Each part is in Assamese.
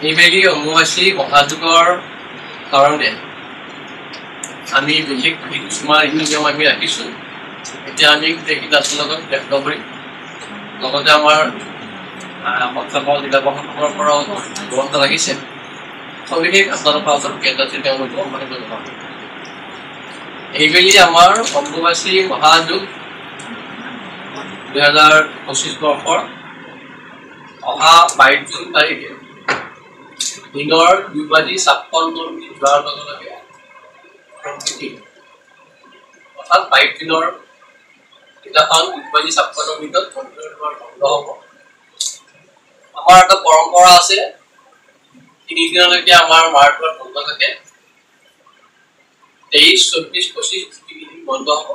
এইবেলি অম্বুবাচী মহাযুগৰ কাৰণে আমি বিশেষ কিছুমান নিয়ম আমি ৰাখিছোঁ। এতিয়া আমি গোটেইকেইটা লগত ব্যক্ত কৰিম। লগতে আমাৰ সত্ৰপাল জিলা প্ৰশাসনৰ পৰাও ব্যৱস্থা লাগিছে। সবিশেষ আপোনালোকৰ ওচৰত কেন্দ্ৰতে তেওঁলোকক মানে জনাব। এইবেলি আমাৰ অম্বুবাচী মহাযুগ 2025 বৰ্ষৰ অহা 22 জুন তাৰিখে দিনৰ 2:56 যোৱাৰ লগে লগে অৰ্থাৎ 22 দিনৰ দিনাখন 2:56 বন্ধ হ'ব। আমাৰ এটা পৰম্পৰা আছে, 3 দিনলৈকে আমাৰ মাৰটোত বন্ধ থাকে। 23, 24, 25 3 দিন বন্ধ হ'ব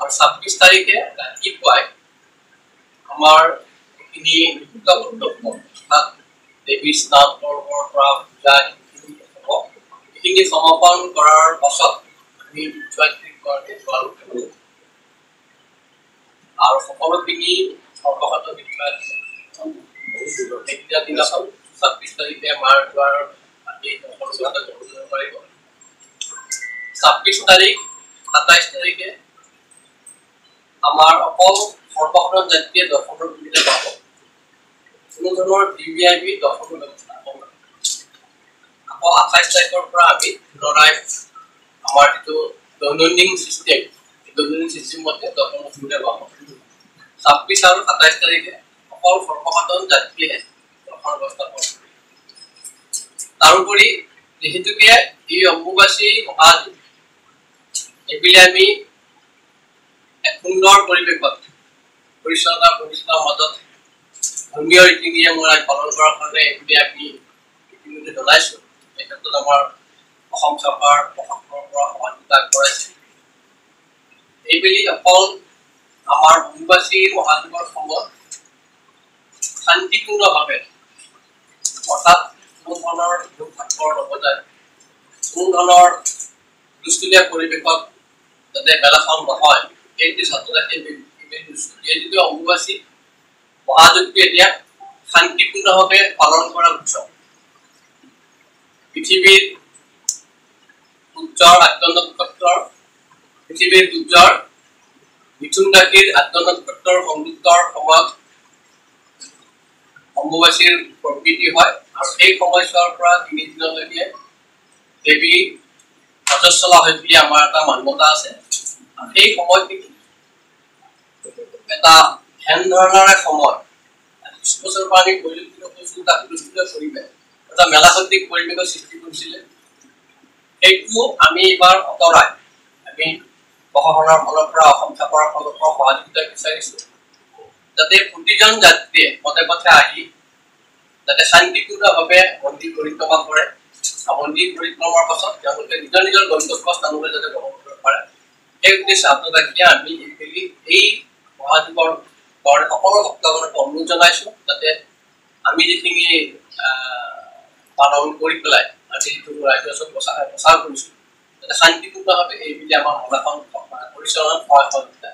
আৰু 26 তাৰিখে ৰাতিপুৱাই আমাৰ এইখিনি অৰ্থাৎ দেৱী স্নান পৰ্বৰ পৰা পূজা হ'ব। এইখিনি সমাপন কৰাৰ পাছত আমি আৰু সকলোখিনি সৰ্বসাধাৰণ বিষয় 26 তাৰিখে মাৰ দুৱাৰ পাৰিব। 26 তাৰিখ 27 তাৰিখে আমাৰ অকল সৰ্বসাধাৰণ যাত্ৰীয়ে দৰ্শনৰ সুবিধা পাব। কোনো ধৰণৰ VVIP দৰ্শনৰ ব্যৱস্থা হ'ব। আকৌ 28 তাৰিখৰ পৰা আমি পুনৰাই আমাৰ যিটো দৈনন্দিন চিষ্টেম মতে দৰ্শনৰ সুবিধা পাব। 26 আৰু 27 তাৰিখে অকল সৰ্বসাধাৰণ যাত্ৰীয়ে দৰ্শনৰ ব্যৱস্থা পাব। তাৰোপৰি যিহেতুকে এই অম্বুবাচী মহাযুগ এইবুলি আমি এক সুন্দৰ পৰিৱেশত পৰিচ্ছন্নতাৰ মাজত ধৰ্মীয় ৰীতি নিয়ম পালন কৰাৰ কাৰণে এইবুলি আমি ইতিমধ্যে জনাইছোঁ। এই ক্ষেত্ৰত আমাৰ অসম চৰকাৰ প্ৰশাসনৰ পৰা সহযোগিতা আগবঢ়াইছে। এইবুলি অকল আমাৰ অম্বুবাচী মহাযুগৰ সময়ত শান্তিপূৰ্ণভাৱে অৰ্থাৎ কোনো ধৰণৰ দুৰ্ঘটনাৰ লগতে কোনো ধৰণৰ হুলস্থুলীয়া পৰিৱেশত যাতে মেলাখন নহয়, এই যিটো অম্বুবাচী মহাযুগটো এতিয়া শান্তিপূৰ্ণভাৱে পালন কৰা উৎসৱ। পৃথিৱীৰ সূৰ্যৰ আদ্য নক্ষত্ৰৰ মিথুন ৰাশিৰ আদ্য নক্ষত্ৰৰ সংযুক্তৰ সময়ত অম্বুবাচীৰ প্ৰকৃতি হয় আৰু সেই সময়ছোৱাৰ পৰা 3 দিনলৈকে দেৱী অজস্বলা হয় বুলি আমাৰ এটা মান্যতা আছে। আৰু সেই সময়খিনি এটা ধ্যান ধাৰণাৰে সময় বছৰ পৰা আমি পৰিলক্ষিত কৰিছোঁ। তাক পৰিৱেশ এটা মেলাভিত্তিক পৰিৱেশৰ সৃষ্টি কৰিছিলে। সেইটো আমি এইবাৰ আঁতৰাই আমি প্ৰশাসনৰ ফালৰ পৰা অসম চৰকাৰৰ ফালৰ পৰা সহযোগিতা বিচাৰিছোঁ, যাতে প্ৰতিজন যাত্ৰীয়ে পথে পথে আহি যাতে শান্তিপূৰ্ণভাৱে মন্দিৰ পৰিক্ৰমা কৰে। মন্দিৰ পৰিক্ৰমাৰ পাছত তেওঁলোকে নিজৰ নিজৰ গন্তব্য স্থানলৈ যাতে গ্ৰহণ কৰিব পাৰে, সেই উদ্দেশ্যে আপোনালোকে আমি এই মহাযুগৰ কাৰণে সকলো ভক্তগণক অনুৰোধ জনাইছোঁ, যাতে আমি যিখিনি পালন কৰি পেলাই আমি যিটো ৰাজ্য প্ৰচাৰ কৰিছোঁ, যাতে শান্তিপূৰ্ণভাৱে এইবুলি আমাৰ মেলাখন পৰিচালনাত সহায় সহযোগিতা